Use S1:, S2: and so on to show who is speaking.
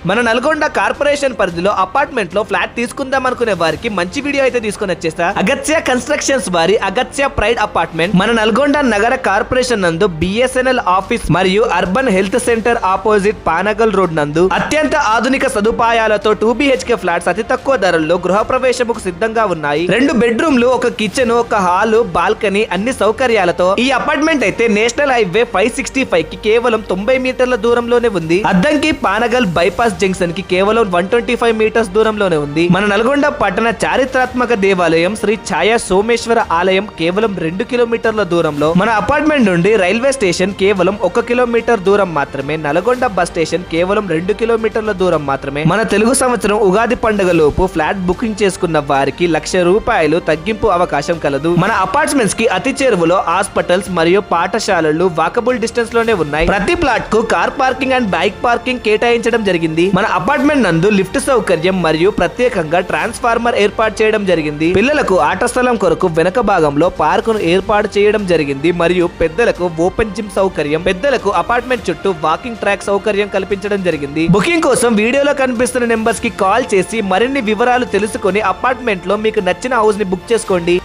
S1: మన నల్గొండ కార్పొరేషన్ పరిధిలో అపార్ట్మెంట్ లో ఫ్లాట్ తీసుకుందాం అనుకునే వారికి మంచి వీడియో అయితే తీసుకొని వచ్చేస్తా. అగత్య కన్స్ట్రక్షన్స్ వారి అగత్య ప్రైడ్ అపార్ట్మెంట్ మన నల్గొండ నగర కార్పొరేషన్ నందు బిఎస్ఎన్ఎల్ ఆఫీస్ మరియు urban health centre opposite Panagal road నందు అత్యంత ఆధునిక సదుపాయాలతో 2 BHK ఫ్లాట్స్ అతి తక్కువ ధరల్లో గృహ ప్రవేశముకు సిద్ధంగా ఉన్నాయి. 2 బెడ్రూమ్లు, ఒక కిచెన్, ఒక హాల్, బాల్కనీ అన్ని సౌకర్యాలతో ఈ అపార్ట్మెంట్ అయితే నేషనల్ హైవే 565 కి కేవలం 90 మీటర్ల దూరంలోనే ఉంది. అద్దంకి పానగల్ బైపాస్ జంక్షన్ కి కేవలం 125 మీటర్స్ దూరంలోనే ఉంది. మన నల్గొండ పట్టణ చారిత్రాత్మక దేవాలయం శ్రీ ఛాయా సోమేశ్వర ఆలయం కేవలం 2 కిలోమీటర్ల దూరంలో, మన అపార్ట్మెంట్ నుండి రైల్వే స్టేషన్ కేవలం 1 కిలోమీటర్ దూరం మాత్రమే, నల్గొండ బస్ స్టేషన్ కేవలం 2 కిలోమీటర్ల దూరం మాత్రమే. మన తెలుగు సంవత్సరం ఉగాది పండుగ లోపు ఫ్లాట్ బుకింగ్ చేసుకున్న వారికి ₹1,00,000 తగ్గింపు అవకాశం కలదు. మన అపార్ట్మెంట్స్ కి అతి చేరువలో హాస్పిటల్స్ మరియు పాఠశాలలు వాకబుల్ డిస్టెన్స్ లోనే ఉన్నాయి. ప్రతి ప్లాట్ కు car parking and bike parking కేటాయించడం జరిగింది. మన అపార్ట్మెంట్ నందు లిఫ్ట్ సౌకర్యం మరియు ప్రత్యేకంగా ట్రాన్స్ఫార్మర్ ఏర్పాటు చేయడం జరిగింది. పిల్లలకు ఆట స్థలం కొరకు వెనక భాగంలో పార్కును ఏర్పాటు చేయడం జరిగింది మరియు పెద్దలకు ఓపెన్ జిమ్ సౌకర్యం, పెద్దలకు అపార్ట్మెంట్ చుట్టూ వాకింగ్ ట్రాక్ సౌకర్యం కల్పించడం జరిగింది. బుకింగ్ కోసం వీడియోలో కనిపిస్తున్న నెంబర్స్ కి కాల్ చేసి మరిన్ని వివరాలు తెలుసుకొని అపార్ట్మెంట్ లో మీకు నచ్చిన హౌస్ ని బుక్ చేసుకోండి.